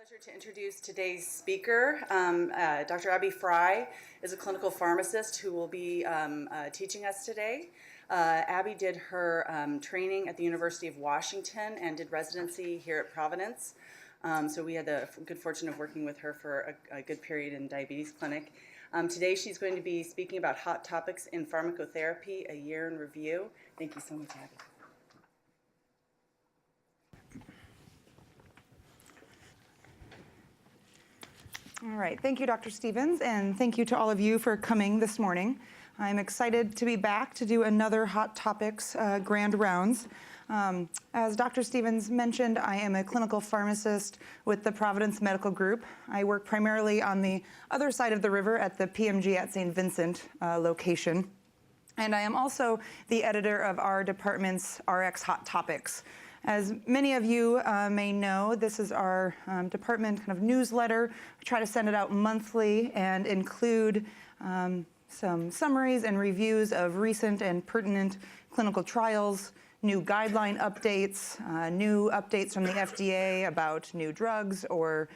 Pleasure to introduce today's speaker. Dr. Abby Frye is a clinical pharmacist who will be teaching us today. Abby did her training at the University of Washington and did residency here at Providence. So we had the good fortune of working with her for a good period in diabetes clinic. Today she's going to be speaking about hot topics in pharmacotherapy, a year in review. Thank you so much, Abby. All right, thank you, Dr. Stevens, and thank you to all of you for coming this morning. I'm excited to be back to do another Hot Topics grand rounds. As Dr. Stevens mentioned, I am a clinical pharmacist with the Providence Medical Group. I work primarily on the other side of the river at the PMG at St. Vincent location. And I am also the editor of our department's RX Hot Topics. As many of you may know, this is our department kind of newsletter. I try to send it out monthly and include some summaries and reviews of recent and pertinent clinical trials, new guideline updates, new updates from the FDA about new drugs or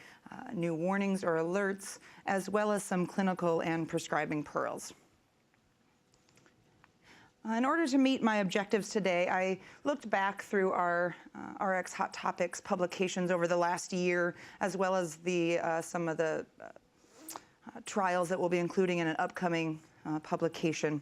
new warnings or alerts, as well as some clinical and prescribing pearls. In order to meet my objectives today, I looked back through our RX Hot Topics publications over the last year, as well as some of the trials that we'll be including in an upcoming publication,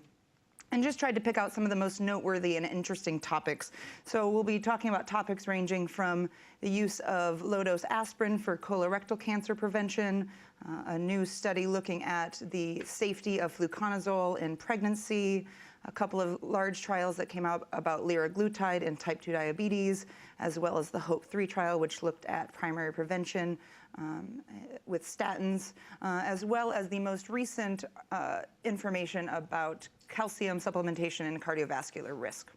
and just tried to pick out some of the most noteworthy and interesting topics. So we'll be talking about topics ranging from the use of low-dose aspirin for colorectal cancer prevention, a new study looking at the safety of fluconazole in pregnancy, a couple of large trials that came out about liraglutide in type 2 diabetes, as well as the HOPE-3 trial, which looked at primary prevention with statins, as well as the most recent information about calcium supplementation and cardiovascular risk.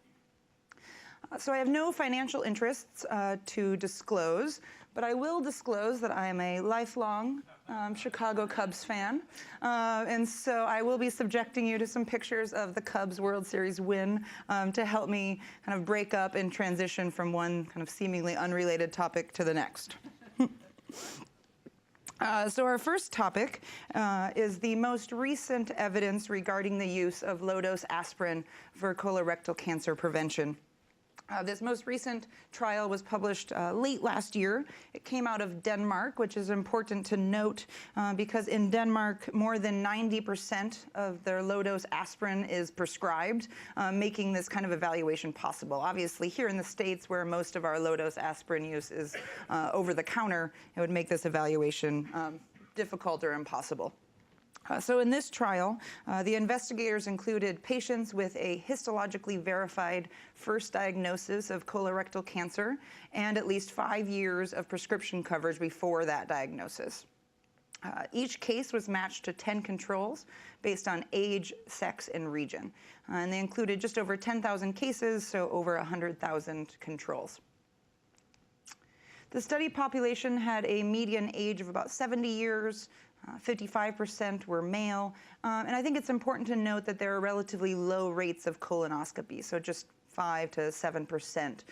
So I have no financial interests to disclose, but I will disclose that I am a lifelong Chicago Cubs fan. And so I will be subjecting you to some pictures of the Cubs World Series win to help me kind of break up and transition from one kind of seemingly unrelated topic to the next. So our first topic is the most recent evidence regarding the use of low-dose aspirin for colorectal cancer prevention. This most recent trial was published late last year. It came out of Denmark, which is important to note because in Denmark, more than 90% of their low-dose aspirin is prescribed, making this kind of evaluation possible. Obviously, here in the States, where most of our low-dose aspirin use is over the counter, it would make this evaluation difficult or impossible. So in this trial, the investigators included patients with a histologically verified first diagnosis of colorectal cancer and at least 5 years of prescription coverage before that diagnosis. Each case was matched to 10 controls based on age, sex, and region. And they included just over 10,000 cases, so over 100,000 controls. The study population had a median age of about 70 years. 55% were male, and I think it's important to note that there are relatively low rates of colonoscopy, so just 5 to 7%,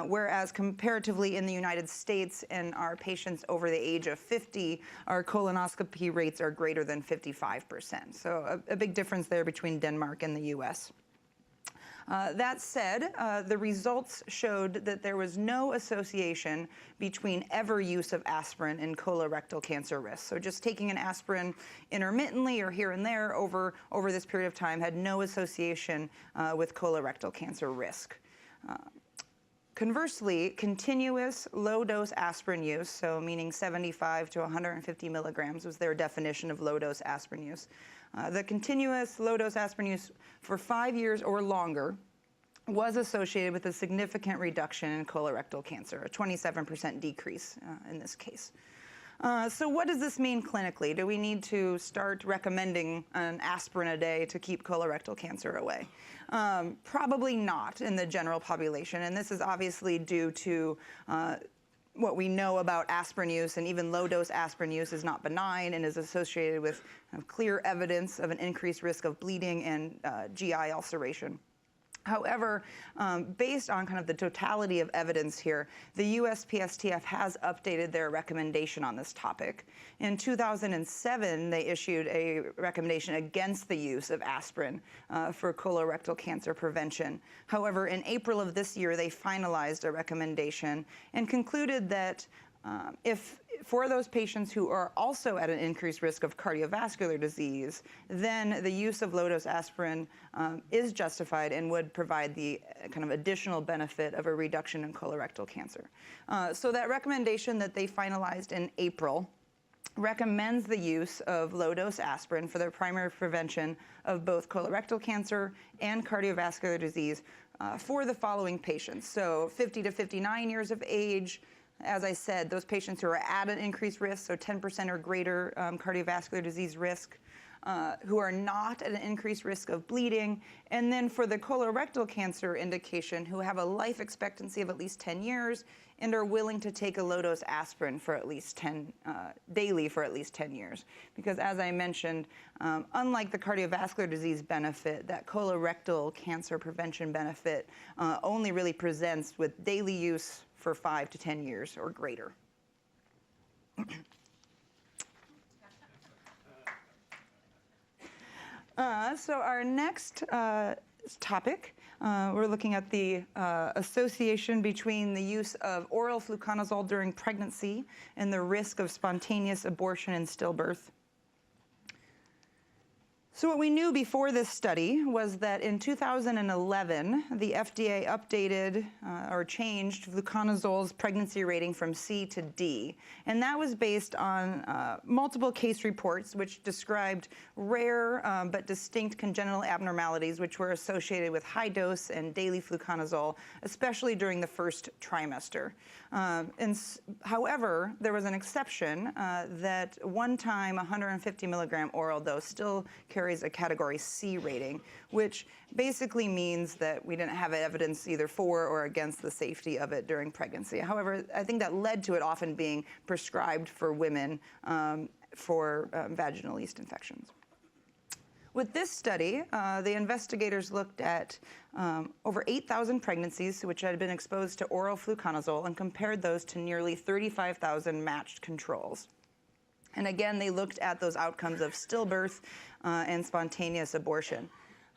whereas comparatively in the United States and our patients over the age of 50, our colonoscopy rates are greater than 55%. So a big difference there between Denmark and the US. That said, the results showed that there was no association between ever use of aspirin and colorectal cancer risk. So just taking an aspirin intermittently or here and there over this period of time had no association with colorectal cancer risk. Conversely, continuous low-dose aspirin use, so meaning 75 to 150 milligrams was their definition of low-dose aspirin use. The continuous low-dose aspirin use for 5 years or longer was associated with a significant reduction in colorectal cancer, a 27% decrease in this case. So what does this mean clinically? Do we need to start recommending an aspirin a day to keep colorectal cancer away? Probably not in the general population, and this is obviously due to what we know about aspirin use, and even low-dose aspirin use is not benign and is associated with clear evidence of an increased risk of bleeding and GI ulceration. However, based on kind of the totality of evidence here, the USPSTF has updated their recommendation on this topic. In 2007, they issued a recommendation against the use of aspirin for colorectal cancer prevention. However, in April of this year, they finalized a recommendation and concluded that if for those patients who are also at an increased risk of cardiovascular disease, then the use of low-dose aspirin is justified and would provide the kind of additional benefit of a reduction in colorectal cancer. So that recommendation that they finalized in April recommends the use of low-dose aspirin for the primary prevention of both colorectal cancer and cardiovascular disease for the following patients. So 50 to 59 years of age. As I said, those patients who are at an increased risk, so 10% or greater cardiovascular disease risk, who are not at an increased risk of bleeding, and then for the colorectal cancer indication, who have a life expectancy of at least 10 years and are willing to take a low-dose aspirin for at least daily for at least 10 years. Because as I mentioned, unlike the cardiovascular disease benefit, that colorectal cancer prevention benefit only really presents with daily use for 5 to 10 years or greater. So our next topic, we're looking at the association between the use of oral fluconazole during pregnancy and the risk of spontaneous abortion and stillbirth. So what we knew before this study was that in 2011, the FDA updated or changed fluconazole's pregnancy rating from C to D. And that was based on multiple case reports which described rare but distinct congenital abnormalities which were associated with high dose and daily fluconazole, especially during the first trimester. However, there was an exception that one-time 150 milligram oral dose still carries a category C rating, which basically means that we didn't have evidence either for or against the safety of it during pregnancy. However, I think that led to it often being prescribed for women for vaginal yeast infections. With this study, the investigators looked at over 8,000 pregnancies which had been exposed to oral fluconazole and compared those to nearly 35,000 matched controls. And again, they looked at those outcomes of stillbirth and spontaneous abortion.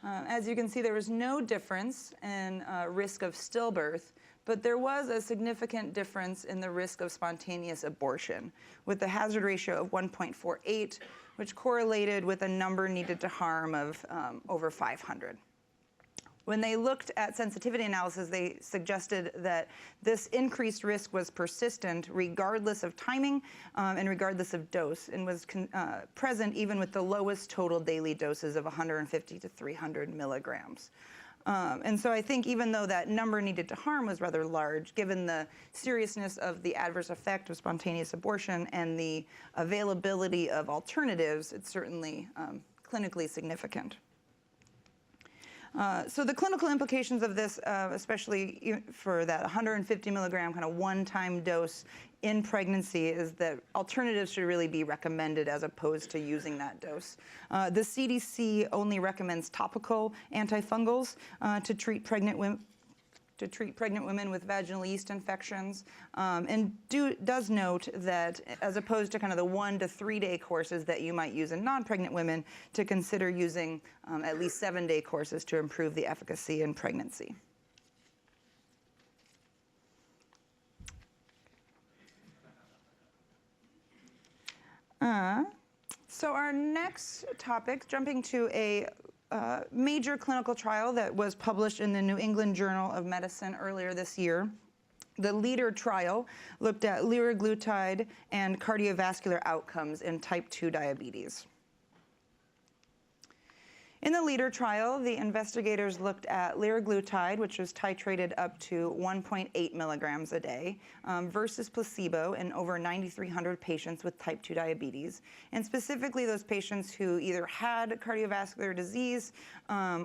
As you can see, there was no difference in risk of stillbirth, but there was a significant difference in the risk of spontaneous abortion, with a hazard ratio of 1.48, which correlated with a number needed to harm of over 500. When they looked at sensitivity analysis, they suggested that this increased risk was persistent regardless of timing and regardless of dose, and was present even with the lowest total daily doses of 150 to 300 milligrams. And so I think even though that number needed to harm was rather large, given the seriousness of the adverse effect of spontaneous abortion and the availability of alternatives, it's certainly clinically significant. So the clinical implications of this, especially for that 150 milligram kind of one-time dose in pregnancy, is that alternatives should really be recommended as opposed to using that dose. The CDC only recommends topical antifungals to treat pregnant women with vaginal yeast infections, and does note that as opposed to kind of the 1 to 3 day courses that you might use in non-pregnant women, to consider using at least 7-day courses to improve the efficacy in pregnancy. So our next topic, jumping to a major clinical trial that was published in the New England Journal of Medicine earlier this year. The LEADER trial looked at liraglutide and cardiovascular outcomes in type 2 diabetes. In the LEADER trial, the investigators looked at liraglutide, which was titrated up to 1.8 milligrams a day, versus placebo in over 9,300 patients with type 2 diabetes, and specifically those patients who either had cardiovascular disease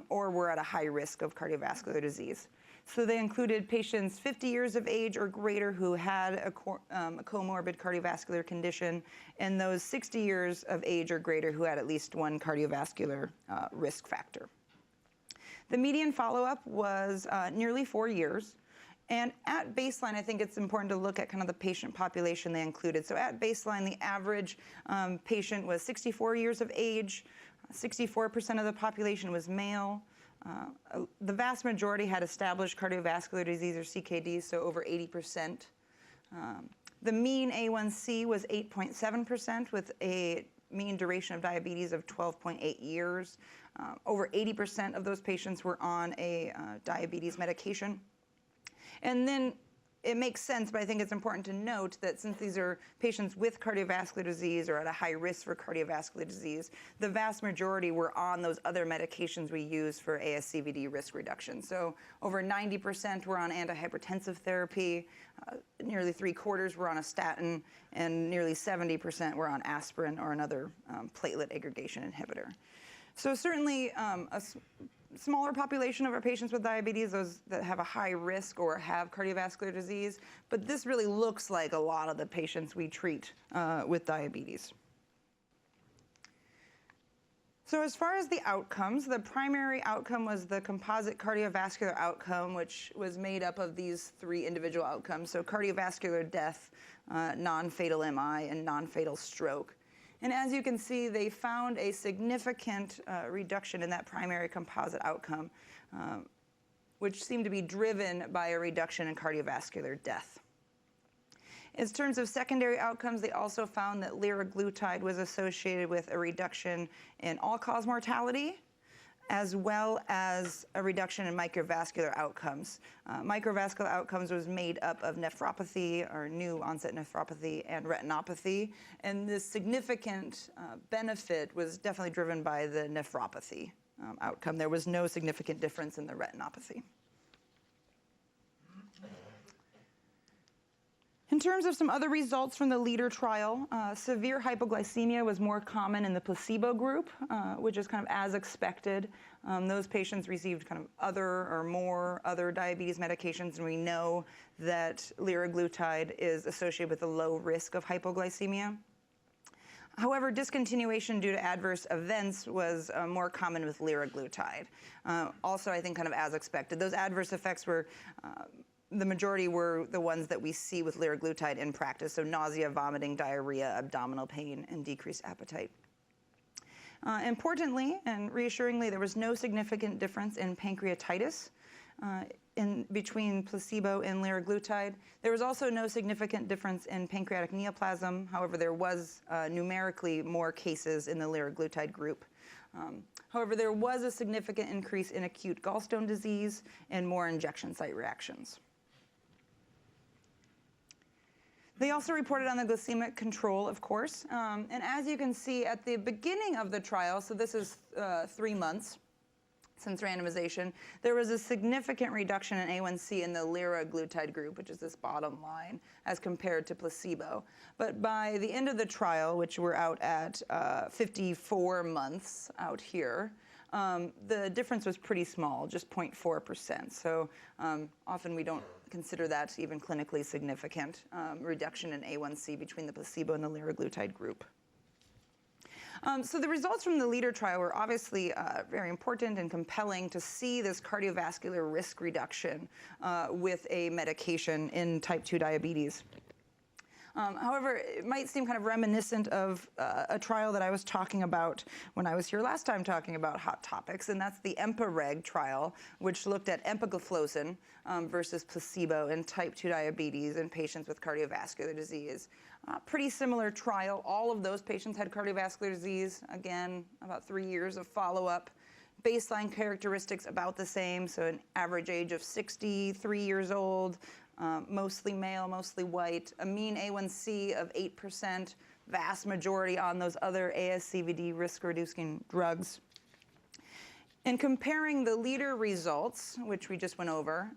or were at a high risk of cardiovascular disease. So they included patients 50 years of age or greater who had a comorbid cardiovascular condition, and those 60 years of age or greater who had at least one cardiovascular risk factor. The median follow-up was nearly 4 years. And at baseline, I think it's important to look at kind of the patient population they included. So at baseline, the average patient was 64 years of age. 64% of the population was male. The vast majority had established cardiovascular disease or CKD, so over 80%. The mean A1C was 8.7% with a mean duration of diabetes of 12.8 years. Over 80% of those patients were on a diabetes medication. And then it makes sense, but I think it's important to note that since these are patients with cardiovascular disease or at a high risk for cardiovascular disease, the vast majority were on those other medications we use for ASCVD risk reduction. So over 90% were on antihypertensive therapy, nearly 3/4 were on a statin, and nearly 70% were on aspirin or another platelet aggregation inhibitor. So certainly smaller population of our patients with diabetes, those that have a high risk or have cardiovascular disease, but this really looks like a lot of the patients we treat with diabetes. So as far as the outcomes, the primary outcome was the composite cardiovascular outcome, which was made up of these 3 individual outcomes, so cardiovascular death, non-fatal MI, and non-fatal stroke. And as you can see, they found a significant reduction in that primary composite outcome, which seemed to be driven by a reduction in cardiovascular death. In terms of secondary outcomes, they also found that liraglutide was associated with a reduction in all-cause mortality, as well as a reduction in microvascular outcomes. Microvascular outcomes was made up of nephropathy, or new onset nephropathy, and retinopathy. And this significant benefit was definitely driven by the nephropathy outcome. There was no significant difference in the retinopathy. In terms of some other results from the LEADER trial, severe hypoglycemia was more common in the placebo group, which is kind of as expected. Those patients received kind of other diabetes medications, and we know that liraglutide is associated with a low risk of hypoglycemia. However, discontinuation due to adverse events was more common with liraglutide. Also, I think kind of as expected. Those adverse effects were the majority were the ones that we see with liraglutide in practice, so nausea, vomiting, diarrhea, abdominal pain, and decreased appetite. Importantly and reassuringly, there was no significant difference in pancreatitis between placebo and liraglutide. There was also no significant difference in pancreatic neoplasm. However, there was numerically more cases in the liraglutide group. However, there was a significant increase in acute gallstone disease and more injection site reactions. They also reported on the glycemic control, of course. And as you can see at the beginning of the trial, so this is 3 months since randomization, there was a significant reduction in A1C in the liraglutide group, which is this bottom line, as compared to placebo. But by the end of the trial, which we're out at 54 months out here, the difference was pretty small, just 0.4%. So often we don't consider that even clinically significant reduction in A1C between the placebo and the liraglutide group. So the results from the LEADER trial were obviously very important and compelling to see this cardiovascular risk reduction with a medication in type 2 diabetes. However, it might seem kind of reminiscent of a trial that I was talking about when I was here last time talking about hot topics, and that's the EMPA-REG trial, which looked at empagliflozin versus placebo in type 2 diabetes in patients with cardiovascular disease. Pretty similar trial. All of those patients had cardiovascular disease. Again, about 3 years of follow-up. Baseline characteristics about the same, so an average age of 63 years old, mostly male, mostly white, a mean A1C of 8%, vast majority on those other ASCVD risk-reducing drugs. In comparing the LEADER results, which we just went over,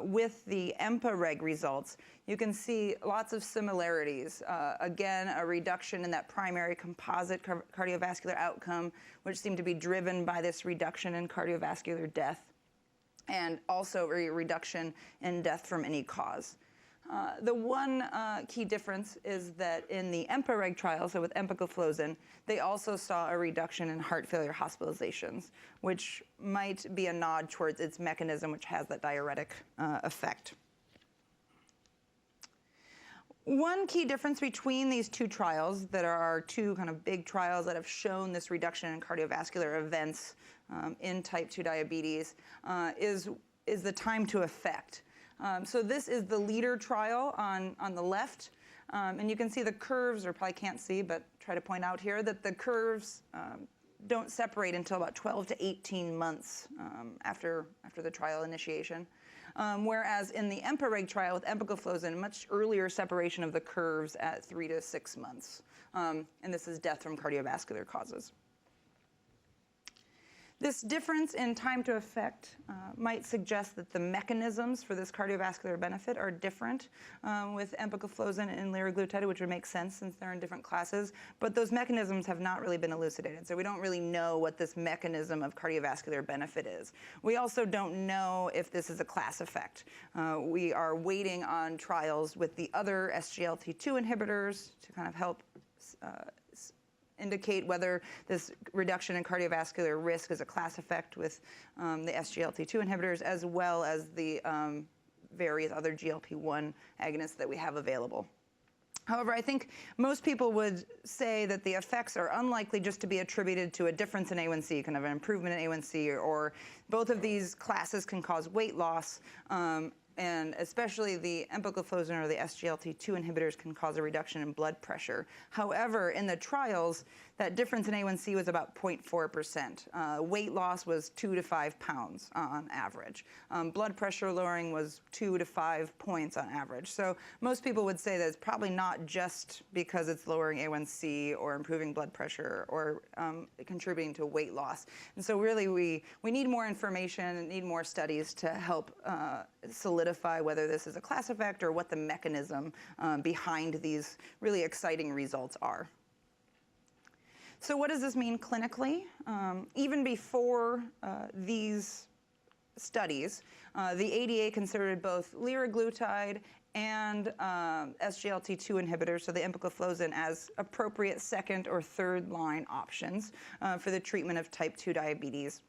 with the EMPA-REG results, you can see lots of similarities. Again, a reduction in that primary composite cardiovascular outcome, which seemed to be driven by this reduction in cardiovascular death, and also a reduction in death from any cause. The one key difference is that in the EMPA-REG trial, so with empagliflozin, they also saw a reduction in heart failure hospitalizations, which might be a nod towards its mechanism, which has that diuretic effect. One key difference between these two trials, that are our two kind of big trials that have shown this reduction in cardiovascular events in type 2 diabetes, is the time to effect. So this is the leader trial on the left, and you can see the curves, or probably can't see, but try to point out here that the curves don't separate until about 12 to 18 months after the trial initiation. Whereas in the EMPA-REG trial with empagliflozin, much earlier separation of the curves at 3 to 6 months. And this is death from cardiovascular causes. This difference in time to effect might suggest that the mechanisms for this cardiovascular benefit are different with empagliflozin and liraglutide, which would make sense since they're in different classes. But those mechanisms have not really been elucidated, so we don't really know what this mechanism of cardiovascular benefit is. We also don't know if this is a class effect. We are waiting on trials with the other SGLT2 inhibitors to kind of help indicate whether this reduction in cardiovascular risk is a class effect with the SGLT2 inhibitors, as well as the various other GLP-1 agonists that we have available. However, I think most people would say that the effects are unlikely just to be attributed to a difference in A1C, kind of an improvement in A1C, or both of these classes can cause weight loss, and especially the empagliflozin or the SGLT2 inhibitors can cause a reduction in blood pressure. However, in the trials, that difference in A1C was about 0.4%. Weight loss was 2 to 5 pounds on average. Blood pressure lowering was 2 to 5 points on average. So most people would say that it's probably not just because it's lowering A1C or improving blood pressure or contributing to weight loss. And so really we need more information and need more studies to help solidify whether this is a class effect or what the mechanism behind these really exciting results are. So what does this mean clinically? Even before these studies, the ADA considered both liraglutide and SGLT2 inhibitors, so the empagliflozin, as appropriate second or third line options for the treatment of type 2 diabetes.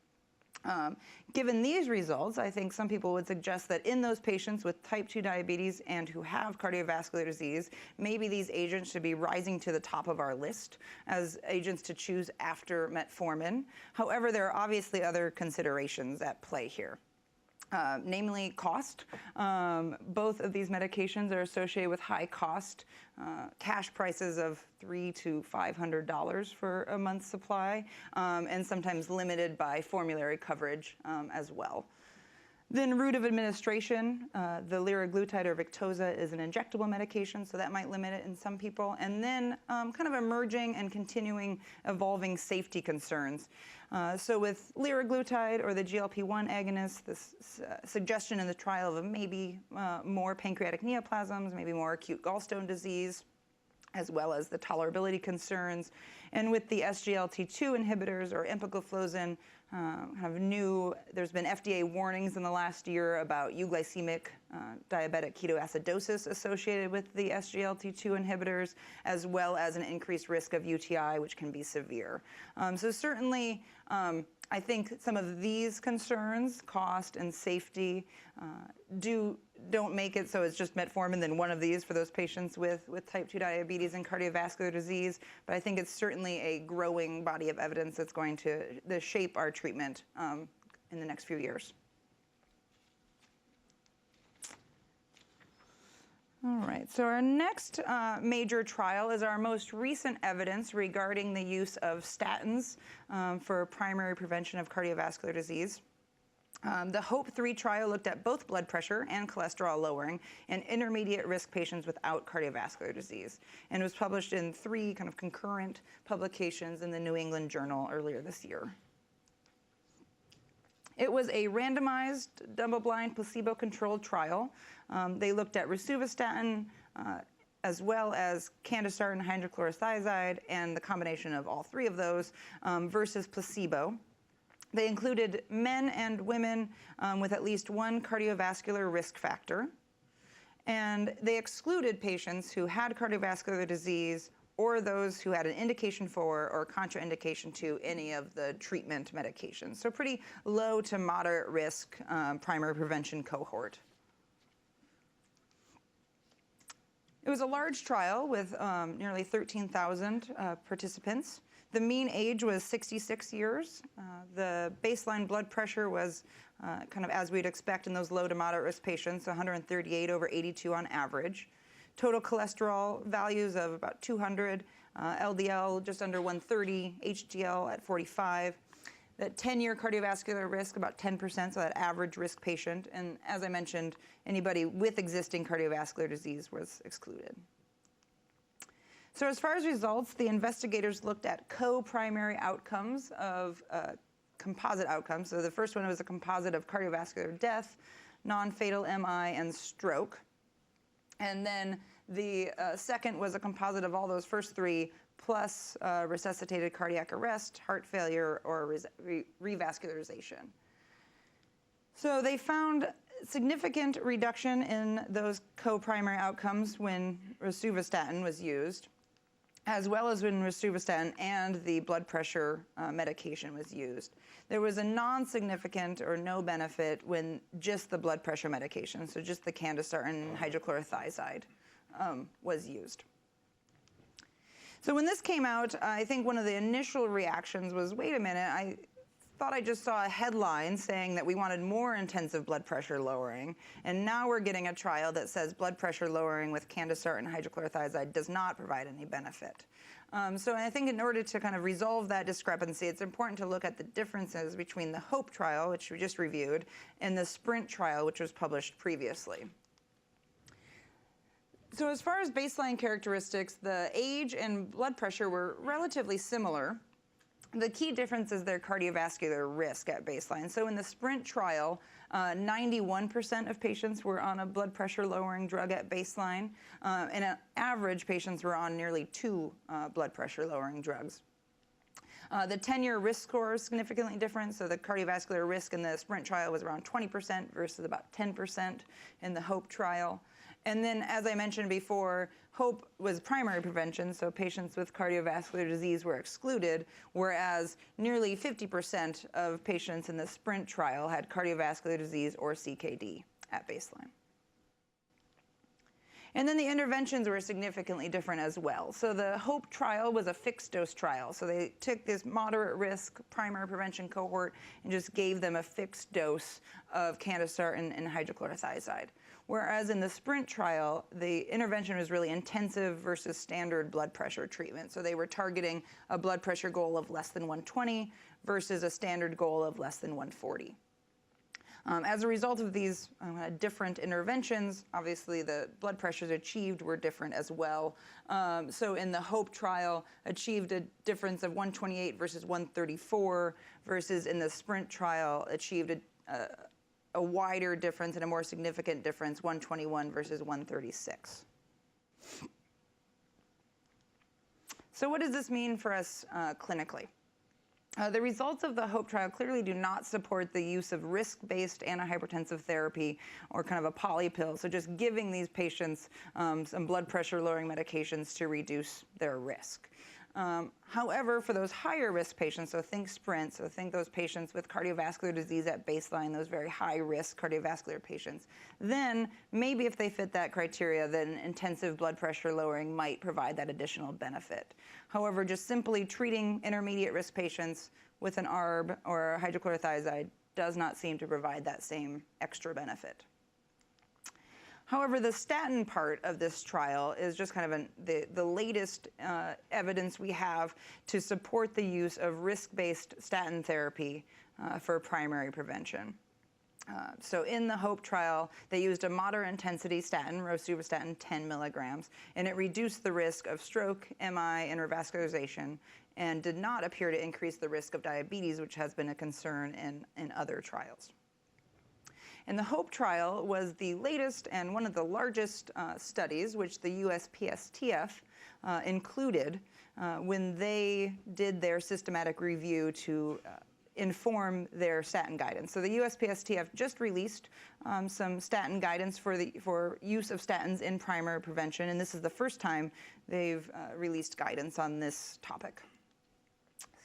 Given these results, I think some people would suggest that in those patients with type 2 diabetes and who have cardiovascular disease, maybe these agents should be rising to the top of our list as agents to choose after metformin. However, there are obviously other considerations at play here. Namely cost. Both of these medications are associated with high cost, cash prices of $300 to $500 for a month's supply, and sometimes limited by formulary coverage as well. Then route of administration, the liraglutide or Victoza is an injectable medication, so that might limit it in some people. And then kind of emerging and continuing evolving safety concerns. So with liraglutide or the GLP-1 agonist, this suggestion in the trial of maybe more pancreatic neoplasms, maybe more acute gallstone disease, as well as the tolerability concerns. And with the SGLT2 inhibitors or empagliflozin, there's been FDA warnings in the last year about euglycemic diabetic ketoacidosis associated with the SGLT2 inhibitors, as well as an increased risk of UTI, which can be severe. So certainly, I think some of these concerns, cost and safety, don't make it so it's just metformin, then one of these for those patients with type 2 diabetes and cardiovascular disease. But I think it's certainly a growing body of evidence that's going to shape our treatment in the next few years. All right, so our next major trial is our most recent evidence regarding the use of statins for primary prevention of cardiovascular disease. The HOPE-3 trial looked at both blood pressure and cholesterol lowering in intermediate risk patients without cardiovascular disease, and was published in 3 kind of concurrent publications in the New England Journal earlier this year. It was a randomized, double-blind, placebo-controlled trial. They looked at rosuvastatin as well as candesartan hydrochlorothiazide and the combination of all 3 of those versus placebo. They included men and women with at least one cardiovascular risk factor. And they excluded patients who had cardiovascular disease or those who had an indication for or contraindication to any of the treatment medications. So pretty low to moderate risk primary prevention cohort. It was a large trial with nearly 13,000 participants. The mean age was 66 years. The baseline blood pressure was kind of as we'd expect in those low to moderate risk patients, 138/82 on average. Total cholesterol values of about 200, LDL just under 130, HDL at 45. That 10-year cardiovascular risk, about 10%, so that average risk patient. And as I mentioned, anybody with existing cardiovascular disease was excluded. So as far as results, the investigators looked at co-primary outcomes of composite outcomes. So the first one was a composite of cardiovascular death, non-fatal MI, and stroke. And then the second was a composite of all those first three, plus resuscitated cardiac arrest, heart failure, or revascularization. So they found significant reduction in those co-primary outcomes when rosuvastatin was used, as well as when rosuvastatin and the blood pressure medication was used. There was a non-significant or no benefit when just the blood pressure medication, so just the candesartan hydrochlorothiazide was used. So when this came out, I think one of the initial reactions was, wait a minute, I thought I just saw a headline saying that we wanted more intensive blood pressure lowering, and now we're getting a trial that says blood pressure lowering with candesartan hydrochlorothiazide does not provide any benefit. So I think in order to kind of resolve that discrepancy, it's important to look at the differences between the HOPE trial, which we just reviewed, and the SPRINT trial, which was published previously. So as far as baseline characteristics, the age and blood pressure were relatively similar. The key difference is their cardiovascular risk at baseline. So in the SPRINT trial, 91% of patients were on a blood pressure lowering drug at baseline, and on average, patients were on nearly 2 blood pressure lowering drugs. The 10-year risk score is significantly different, so the cardiovascular risk in the SPRINT trial was around 20% versus about 10% in the HOPE trial. And then, as I mentioned before, HOPE was primary prevention, so patients with cardiovascular disease were excluded, whereas nearly 50% of patients in the SPRINT trial had cardiovascular disease or CKD at baseline. And then the interventions were significantly different as well. So the HOPE trial was a fixed dose trial. So they took this moderate risk primary prevention cohort and just gave them a fixed dose of candesartan and hydrochlorothiazide. Whereas in the SPRINT trial, the intervention was really intensive versus standard blood pressure treatment. So they were targeting a blood pressure goal of less than 120 versus a standard goal of less than 140. As a result of these different interventions, obviously the blood pressures achieved were different as well. So in the HOPE trial, achieved a difference of 128 versus 134, versus in the SPRINT trial, achieved a wider difference and a more significant difference, 121 versus 136. So what does this mean for us clinically? The results of the HOPE trial clearly do not support the use of risk-based antihypertensive therapy or kind of a poly pill, so just giving these patients some blood pressure lowering medications to reduce their risk. However, for those higher risk patients, so think SPRINT, so think those patients with cardiovascular disease at baseline, those very high risk cardiovascular patients, then maybe if they fit that criteria, then intensive blood pressure lowering might provide that additional benefit. However, just simply treating intermediate risk patients with an ARB or hydrochlorothiazide does not seem to provide that same extra benefit. However, the statin part of this trial is just kind of the latest evidence we have to support the use of risk-based statin therapy for primary prevention. So in the HOPE trial, they used a moderate intensity statin, rosuvastatin 10 milligrams, and it reduced the risk of stroke, MI, and revascularization, and did not appear to increase the risk of diabetes, which has been a concern in other trials. And the HOPE trial was the latest and one of the largest studies which the USPSTF included when they did their systematic review to inform their statin guidance. So the USPSTF just released some statin guidance for use of statins in primary prevention, and this is the first time they've released guidance on this topic.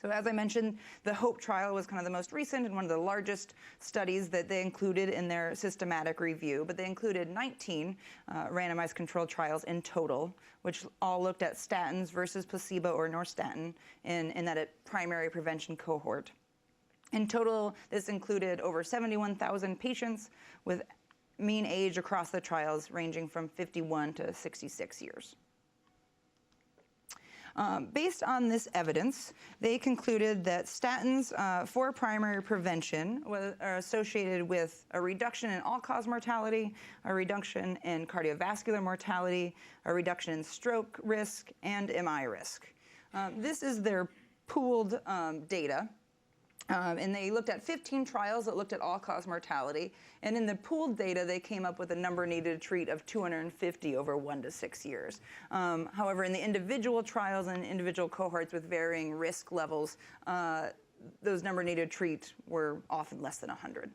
So as I mentioned, the HOPE trial was kind of the most recent and one of the largest studies that they included in their systematic review, but they included 19 randomized controlled trials in total, which all looked at statins versus placebo or norstatin in that primary prevention cohort. In total, this included over 71,000 patients with mean age across the trials ranging from 51 to 66 years. Based on this evidence, they concluded that statins for primary prevention are associated with a reduction in all-cause mortality, a reduction in cardiovascular mortality, a reduction in stroke risk, and MI risk. This is their pooled data. And they looked at 15 trials that looked at all-cause mortality. And in the pooled data, they came up with a number needed to treat of 250 over 1 to 6 years. However, in the individual trials and individual cohorts with varying risk levels, those number needed to treat were often less than 100.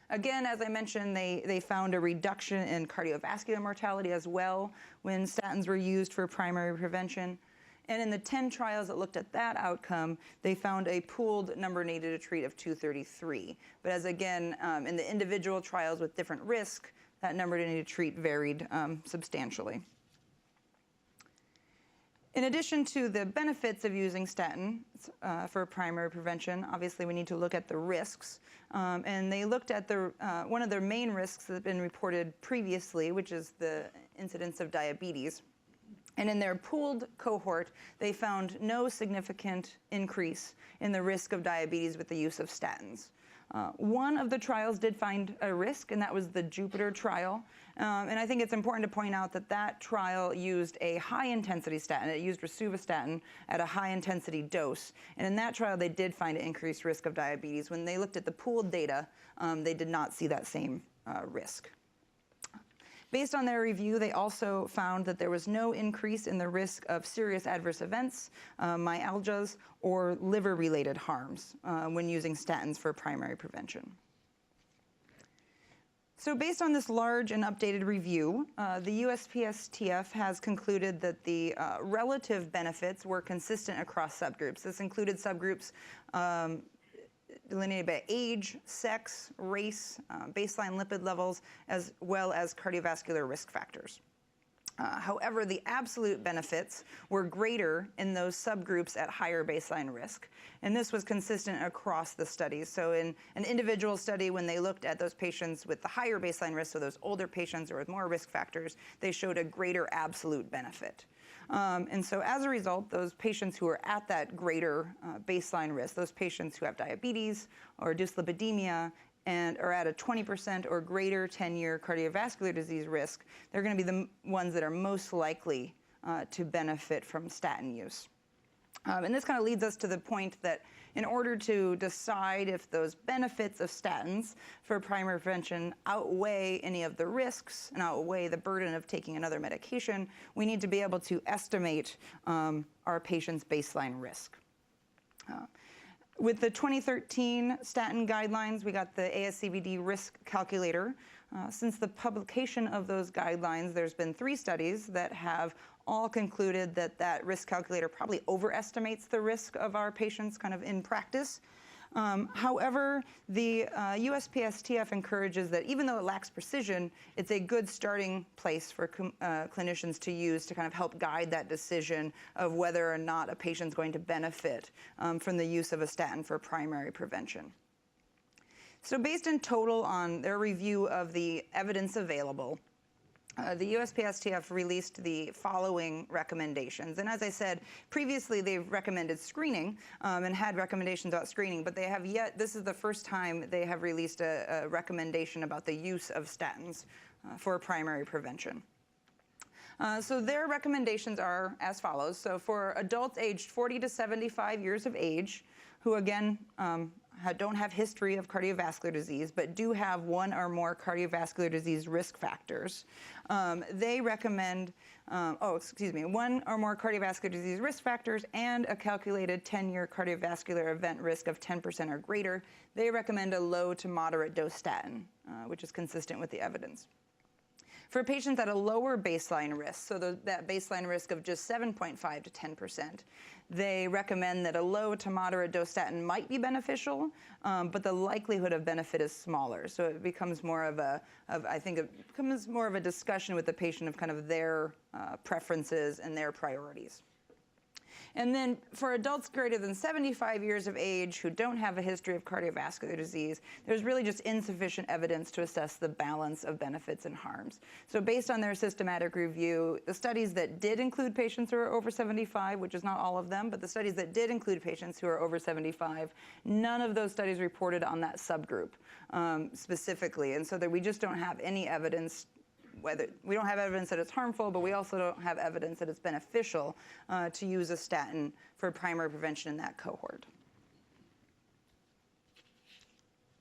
Again, as I mentioned, they found a reduction in cardiovascular mortality as well when statins were used for primary prevention. And in the 10 trials that looked at that outcome, they found a pooled number needed to treat of 233. But as again, in the individual trials with different risk, that number needed to treat varied substantially. In addition to the benefits of using statins for primary prevention, obviously we need to look at the risks. And they looked at one of their main risks that have been reported previously, which is the incidence of diabetes. And in their pooled cohort, they found no significant increase in the risk of diabetes with the use of statins. One of the trials did find a risk, and that was the Jupiter trial. And I think it's important to point out that that trial used a high-intensity statin. It used rosuvastatin at a high-intensity dose. And in that trial, they did find an increased risk of diabetes. When they looked at the pooled data, they did not see that same risk. Based on their review, they also found that there was no increase in the risk of serious adverse events, myalgias, or liver-related harms when using statins for primary prevention. So based on this large and updated review, the USPSTF has concluded that the relative benefits were consistent across subgroups. This included subgroups delineated by age, sex, race, baseline lipid levels, as well as cardiovascular risk factors. However, the absolute benefits were greater in those subgroups at higher baseline risk. And this was consistent across the studies. So in an individual study, when they looked at those patients with the higher baseline risk, so those older patients or with more risk factors, they showed a greater absolute benefit. And so as a result, those patients who are at that greater baseline risk, those patients who have diabetes or dyslipidemia and are at a 20% or greater 10-year cardiovascular disease risk, they're going to be the ones that are most likely to benefit from statin use. And this kind of leads us to the point that in order to decide if those benefits of statins for primary prevention outweigh any of the risks and outweigh the burden of taking another medication, we need to be able to estimate our patient's baseline risk. With the 2013 statin guidelines, we got the ASCVD risk calculator. Since the publication of those guidelines, there's been 3 studies that have all concluded that that risk calculator probably overestimates the risk of our patients kind of in practice. However, the USPSTF encourages that even though it lacks precision, it's a good starting place for clinicians to use to kind of help guide that decision of whether or not a patient's going to benefit from the use of a statin for primary prevention. So based in total on their review of the evidence available, the USPSTF released the following recommendations. And as I said, previously they've recommended screening and had recommendations about screening, but they have yet, this is the first time they have released a recommendation about the use of statins for primary prevention. So their recommendations are as follows. So for adults aged 40 to 75 years of age, who again don't have history of cardiovascular disease, but do have one or more cardiovascular disease risk factors. They recommend, one or more cardiovascular disease risk factors and a calculated 10-year cardiovascular event risk of 10% or greater. They recommend a low to moderate dose statin, which is consistent with the evidence. For patients at a lower baseline risk, so that baseline risk of just 7.5 to 10%, they recommend that a low to moderate dose statin might be beneficial, but the likelihood of benefit is smaller. So it becomes more of a discussion with the patient of kind of their preferences and their priorities. And then for adults greater than 75 years of age who don't have a history of cardiovascular disease, there's really just insufficient evidence to assess the balance of benefits and harms. So based on their systematic review, the studies that did include patients who are over 75, which is not all of them, but the studies that did include patients who are over 75, none of those studies reported on that subgroup specifically. And so that we just don't have any evidence we don't have evidence that it's harmful, but we also don't have evidence that it's beneficial to use a statin for primary prevention in that cohort.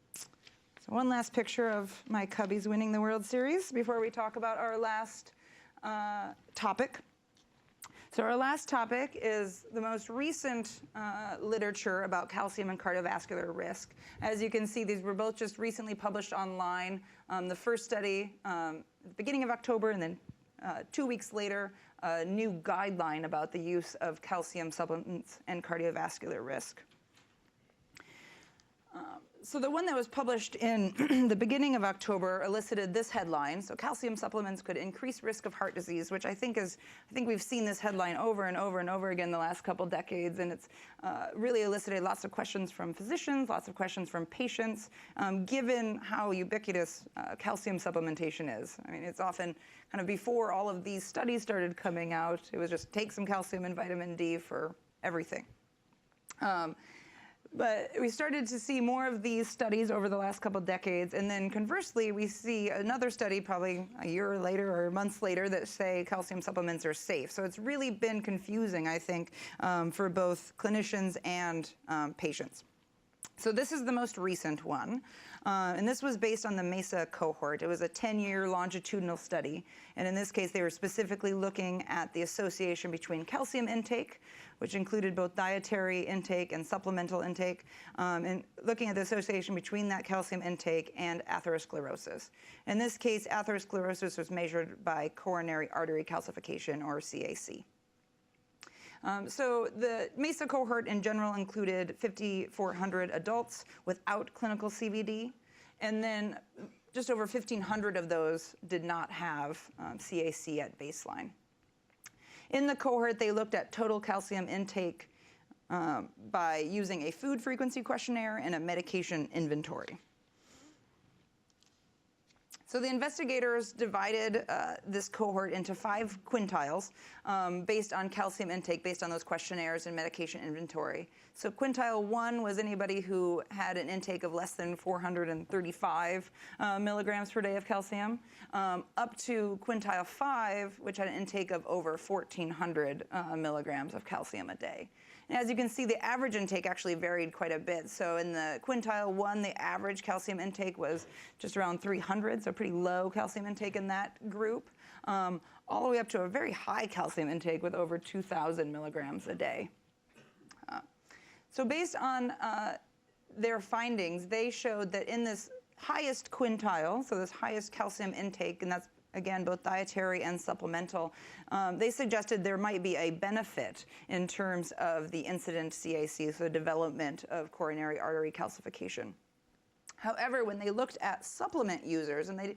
So one last picture of my Cubbies winning the World Series before we talk about our last topic. So our last topic is the most recent literature about calcium and cardiovascular risk. As you can see, these were both just recently published online. The first study at the beginning of October, and then 2 weeks later, a new guideline about the use of calcium supplements and cardiovascular risk. So the one that was published in the beginning of October elicited this headline. So calcium supplements could increase risk of heart disease, which I think we've seen this headline over and over and over again the last couple decades, and it's really elicited lots of questions from physicians, lots of questions from patients, given how ubiquitous calcium supplementation is. I mean, it's often kind of before all of these studies started coming out, it was just take some calcium and vitamin D for everything. But we started to see more of these studies over the last couple decades, and then conversely, we see another study probably a year later or months later that say calcium supplements are safe. So it's really been confusing, I think, for both clinicians and patients. So this is the most recent one, and this was based on the MESA cohort. It was a 10-year longitudinal study, and in this case, they were specifically looking at the association between calcium intake, which included both dietary intake and supplemental intake, and looking at the association between that calcium intake and atherosclerosis. In this case, atherosclerosis was measured by coronary artery calcification, or CAC. So the MESA cohort in general included 5,400 adults without clinical CVD, and then just over 1,500 of those did not have CAC at baseline. In the cohort, they looked at total calcium intake by using a food frequency questionnaire and a medication inventory. So the investigators divided this cohort into 5 quintiles based on calcium intake, based on those questionnaires and medication inventory. So quintile 1 was anybody who had an intake of less than 435 milligrams per day of calcium, up to quintile 5, which had an intake of over 1,400 milligrams of calcium a day. And as you can see, the average intake actually varied quite a bit. So in the quintile 1, the average calcium intake was just around 300, so pretty low calcium intake in that group, all the way up to a very high calcium intake with over 2,000 milligrams a day. So based on their findings, they showed that in this highest quintile, so this highest calcium intake, and that's again, both dietary and supplemental, they suggested there might be a benefit in terms of the incident CAC, so development of coronary artery calcification. However, when they looked at supplement users, and they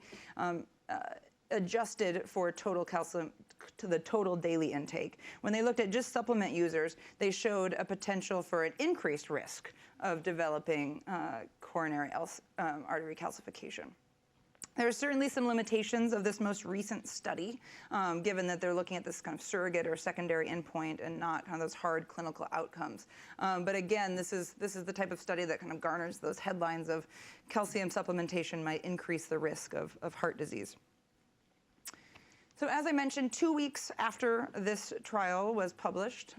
adjusted for total calcium to the total daily intake, when they looked at just supplement users, they showed a potential for an increased risk of developing coronary artery calcification. There are certainly some limitations of this most recent study, given that they're looking at this kind of surrogate or secondary endpoint and not kind of those hard clinical outcomes. But again, this is the type of study that kind of garners those headlines of calcium supplementation might increase the risk of heart disease. So as I mentioned, 2 weeks after this trial was published,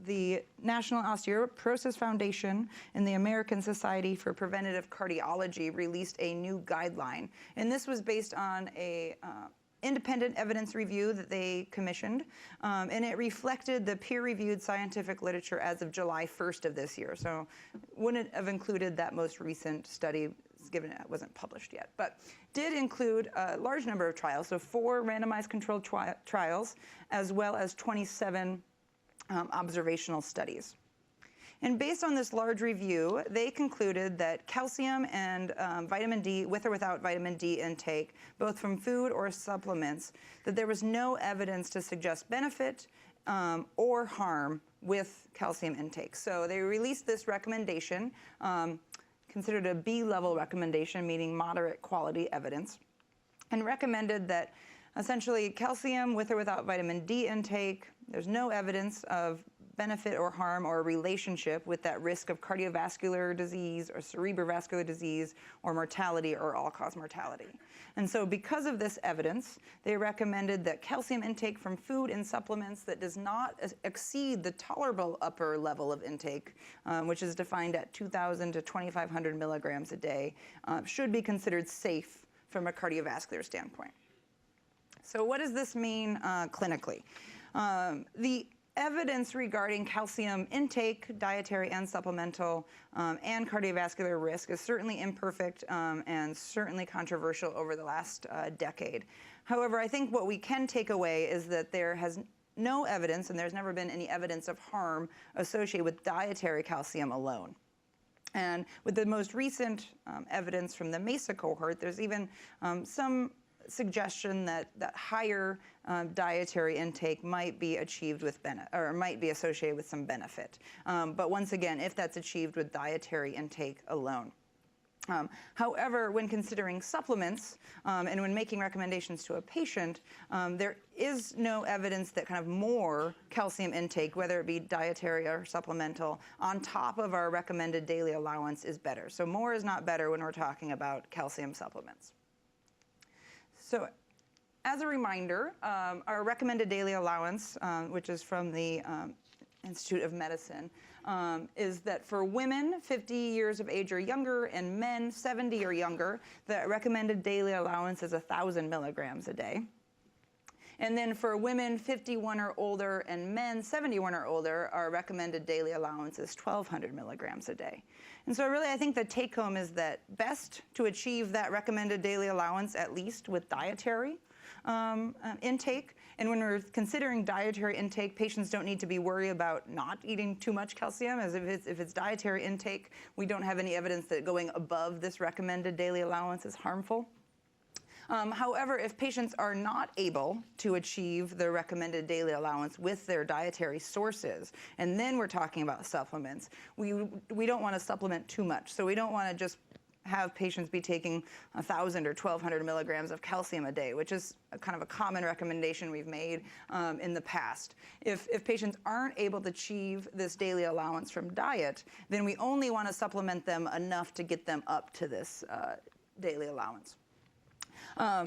the National Osteoporosis Foundation and the American Society for Preventive Cardiology released a new guideline. And this was based on a independent evidence review that they commissioned, and it reflected the peer-reviewed scientific literature as of July 1st of this year. So wouldn't have included that most recent study, given it wasn't published yet, but did include a large number of trials, so 4 randomized controlled trials, as well as 27 observational studies. And based on this large review, they concluded that calcium and vitamin D, with or without vitamin D intake, both from food or supplements, that there was no evidence to suggest benefit or harm with calcium intake. So they released this recommendation, considered a B-level recommendation, meaning moderate quality evidence, and recommended that essentially calcium with or without vitamin D intake, there's no evidence of benefit or harm or relationship with that risk of cardiovascular disease or cerebrovascular disease or mortality or all-cause mortality. And so because of this evidence, they recommended that calcium intake from food and supplements that does not exceed the tolerable upper level of intake, which is defined at 2,000 to 2,500 milligrams a day, should be considered safe from a cardiovascular standpoint. So what does this mean clinically? The evidence regarding calcium intake, dietary and supplemental, and cardiovascular risk is certainly imperfect and certainly controversial over the last decade. However, I think what we can take away is that there has no evidence, and there's never been any evidence of harm associated with dietary calcium alone. And with the most recent evidence from the MESA cohort, there's even some suggestion that higher dietary intake might be achieved with or might be associated with some benefit. But once again, if that's achieved with dietary intake alone. However, when considering supplements and when making recommendations to a patient, there is no evidence that kind of more calcium intake, whether it be dietary or supplemental, on top of our recommended daily allowance is better. So more is not better when we're talking about calcium supplements. So as a reminder, our recommended daily allowance, which is from the Institute of Medicine, is that for women 50 years of age or younger and men 70 or younger, the recommended daily allowance is 1,000 milligrams a day. And then for women 51 or older and men 71 or older, our recommended daily allowance is 1,200 milligrams a day. And so really I think the take home is that best to achieve that recommended daily allowance at least with dietary intake. And when we're considering dietary intake, patients don't need to be worried about not eating too much calcium, as if it's dietary intake, we don't have any evidence that going above this recommended daily allowance is harmful. However, if patients are not able to achieve the recommended daily allowance with their dietary sources, and then we're talking about supplements, we don't want to supplement too much. So we don't want to just have patients be taking 1,000 or 1,200 milligrams of calcium a day, which is kind of a common recommendation we've made in the past. If patients aren't able to achieve this daily allowance from diet, then we only want to supplement them enough to get them up to this daily allowance.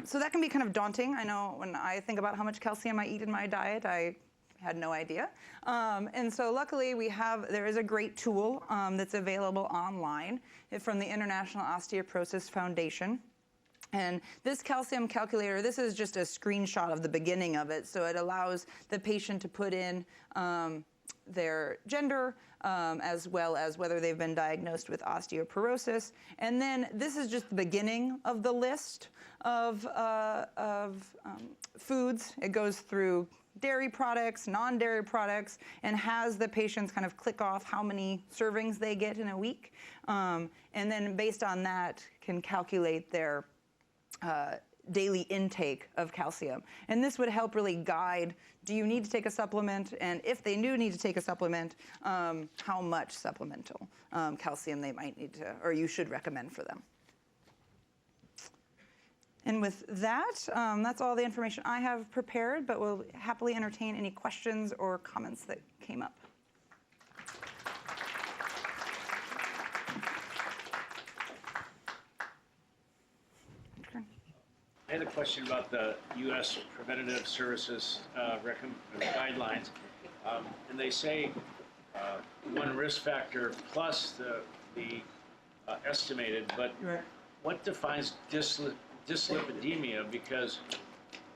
So that can be kind of daunting. I know when I think about how much calcium I eat in my diet, I had no idea. And so luckily there is a great tool that's available online from the International Osteoporosis Foundation. And this calcium calculator, this is just a screenshot of the beginning of it. So it allows the patient to put in their gender, as well as whether they've been diagnosed with osteoporosis. And then this is just the beginning of the list of foods. It goes through dairy products, non-dairy products, and has the patients kind of click off how many servings they get in a week. And then based on that, can calculate their daily intake of calcium. And this would help really guide, do you need to take a supplement? And if they do need to take a supplement, how much supplemental calcium they might need to, or you should recommend for them. And with that, that's all the information I have prepared, but we'll happily entertain any questions or comments that came up. had a question about the U.S. Preventative Services guidelines, and they say one risk factor plus the estimated, but Right. what defines dyslipidemia? Because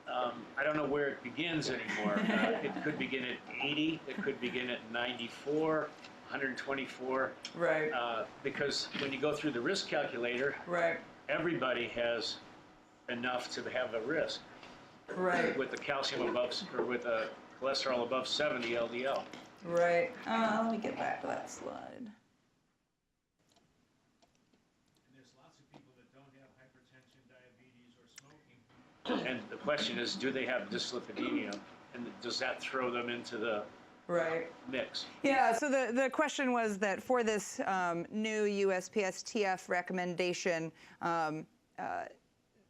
I don't know where it begins anymore. It could begin at 80, it could begin at 94, 124. Right. Because when you go through the risk calculator, Right. everybody has enough to have a risk. Right. With the calcium above, or with a cholesterol above 70 LDL. Right. Let me get back to that slide. And there's lots of people that don't have hypertension, diabetes, or smoking. And the question is, do they have dyslipidemia? And does that throw them into the mix? Yeah, so the question was that for this new USPSTF recommendation,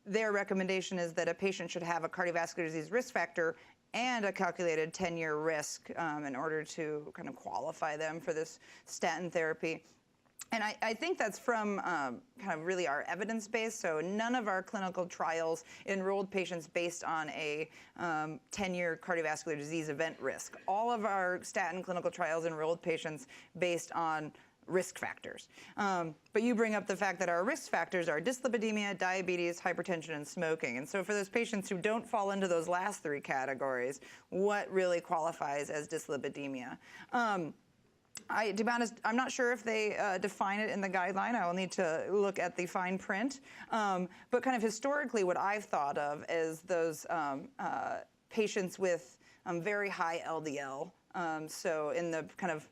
their recommendation is that a patient should have a cardiovascular disease risk factor and a calculated 10-year risk in order to kind of qualify them for this statin therapy. And I think that's from kind of really our evidence base. So none of our clinical trials enrolled patients based on a 10-year cardiovascular disease event risk. All of our statin clinical trials enrolled patients based on risk factors. But you bring up the fact that our risk factors are dyslipidemia, diabetes, hypertension, and smoking. And so for those patients who don't fall into those last three categories, what really qualifies as dyslipidemia? To be honest, I'm not sure if they define it in the guideline. I will need to look at the fine print. But kind of historically, what I've thought of is those patients with very high LDL. So in the kind of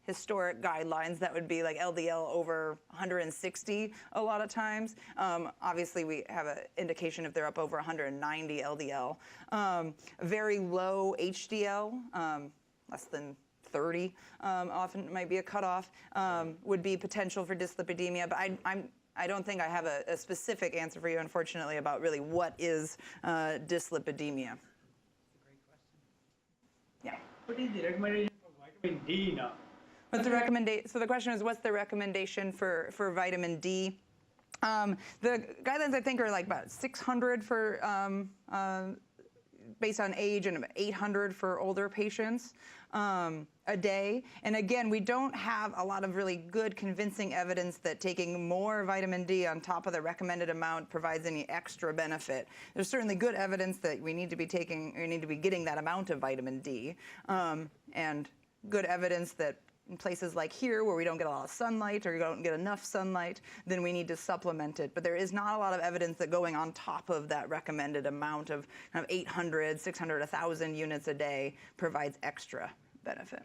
historic guidelines, that would be like LDL over 160 a lot of times. Obviously, we have an indication if they're up over 190 LDL. Very low HDL, less than 30, often might be a cutoff, would be potential for dyslipidemia. But I don't think I have a specific answer for you, unfortunately, about really what is dyslipidemia. That's a great question. Yeah. What is the recommendation for vitamin D now? What's the recommendation? So the question is, what's the recommendation for vitamin D? The guidelines, I think, are like about 600 for based on age and 800 for older patients a day. And again, we don't have a lot of really good convincing evidence that taking more vitamin D on top of the recommended amount provides any extra benefit. There's certainly good evidence that we need to be getting that amount of vitamin D, and good evidence that in places like here where we don't get a lot of sunlight or don't get enough sunlight, then we need to supplement it. But there is not a lot of evidence that going on top of that recommended amount of 800, 600, 1,000 units a day provides extra benefit.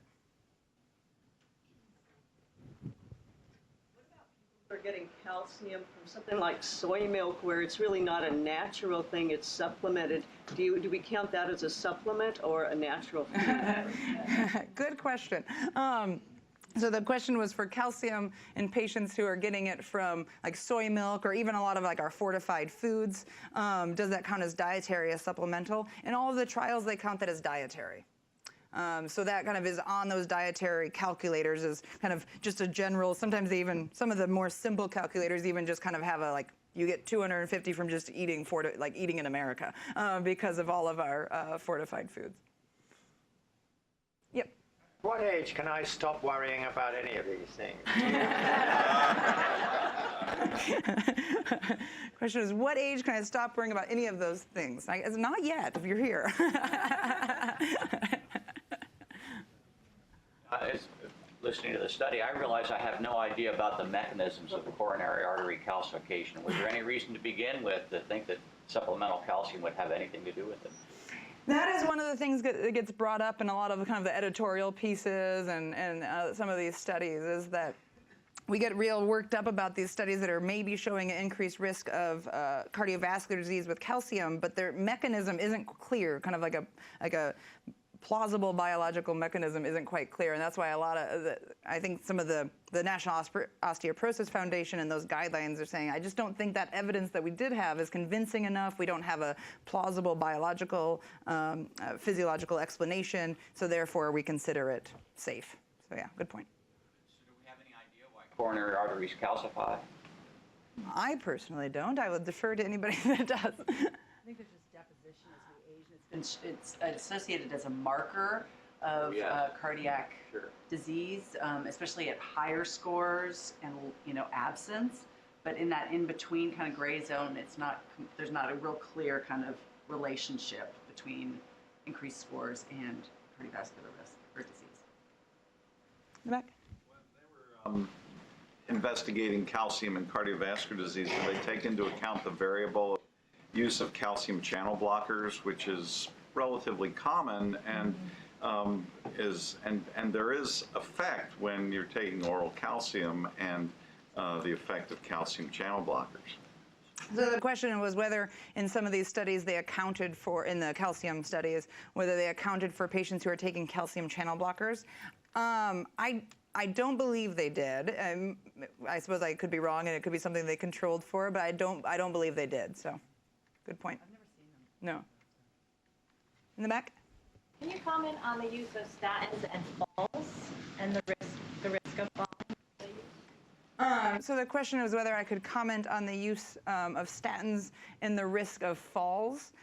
We're getting calcium from something like soy milk, where it's really not a natural thing, it's supplemented. Do we count that as a supplement or a natural food? Good question. So the question was for calcium in patients who are getting it from like soy milk or even a lot of like our fortified foods. Does that count as dietary as supplemental? In all of the trials, they count that as dietary. So that kind of is on those dietary calculators is kind of just a general, sometimes they even, some of the more simple calculators even just kind of have a like, you get 250 from just eating, like eating in America because of all of our fortified foods. Yep. What age can I stop worrying about any of these things? Question is, what age can I stop worrying about any of those things? It's not yet, if you're here. Listening to the study, I realize I have no idea about the mechanisms of coronary artery calcification. Was there any reason to begin with to think that supplemental calcium would have anything to do with it? That is one of the things that gets brought up in a lot of kind of the editorial pieces and some of these studies is that we get real worked up about these studies that are maybe showing an increased risk of cardiovascular disease with calcium, but their mechanism isn't clear, kind of like a plausible biological mechanism isn't quite clear, and that's why a lot of I think some of the National Osteoporosis Foundation and those guidelines are saying, I just don't think that evidence that we did have is convincing enough. We don't have a plausible biological, physiological explanation, so therefore we consider it safe. So yeah, good point. So do we have any idea why coronary arteries calcify? I personally don't. I would defer to anybody that does. I think there's just deposition as we age, and it's associated as a marker of cardiac disease, especially at higher scores and absence. But in that in-between kind of gray zone, there's not a real clear kind of relationship between increased scores and cardiovascular risk or disease. In the back. Investigating calcium and cardiovascular disease, do they take into account the variable use of calcium channel blockers, which is relatively common and there is effect when you're taking oral calcium and the effect of calcium channel blockers? So the question was whether in some of these studies they accounted for, in the calcium studies, whether they accounted for patients who are taking calcium channel blockers. I don't believe they did. I suppose I could be wrong, and it could be something they controlled for, but I don't believe they did. So, good point. I've never seen them. No. In the back. Can you comment on the use of statins and falls and the risk of falling? So the question was whether I could comment on the use of statins and the risk of falls.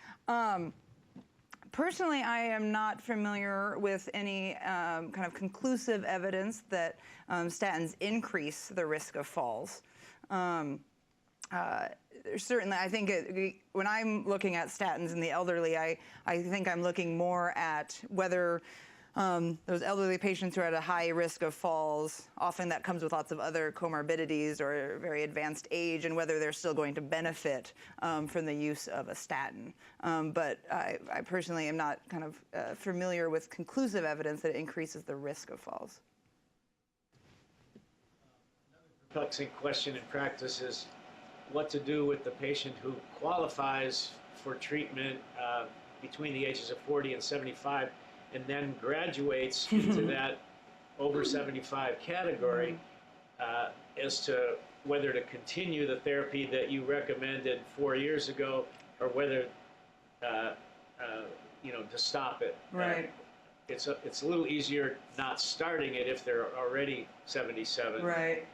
Personally, I am not familiar with any kind of conclusive evidence that statins increase the risk of falls. Certainly, I think when I'm looking at statins in the elderly, I think I'm looking more at whether those elderly patients who are at a high risk of falls, often that comes with lots of other comorbidities or very advanced age, and whether they're still going to benefit from the use of a statin. But I personally am not kind of familiar with conclusive evidence that it increases the risk of falls. Perplexing question in practice is what to do with the patient who qualifies for treatment between the ages of 40 and 75 and then graduates into that over 75 category as to whether to continue the therapy that you recommended 4 years ago or whether to stop it. Right. It's a little easier not starting it if they're already 77. Right.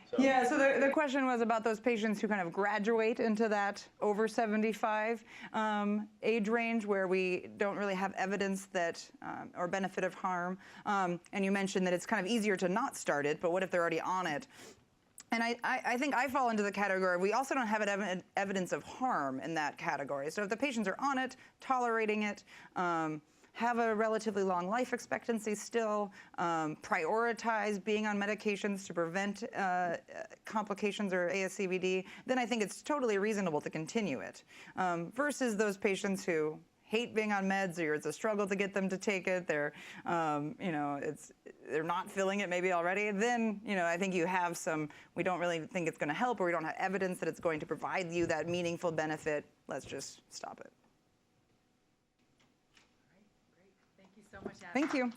So. Yeah, so the question was about those patients who kind of graduate into that over 75 age range where we don't really have evidence that, or benefit of harm. And you mentioned that it's kind of easier to not start it, but what if they're already on it? And I think I fall into the category, we also don't have evidence of harm in that category. So if the patients are on it, tolerating it, have a relatively long life expectancy still, prioritize being on medications to prevent complications or ASCVD, then I think it's totally reasonable to continue it. Versus those patients who hate being on meds, or it's a struggle to get them to take it, they're not feeling it maybe already, then I think you have some, we don't really think it's going to help, or we don't have evidence that it's going to provide you that meaningful benefit, let's just stop it. Thank you so much, Abby. Thank you.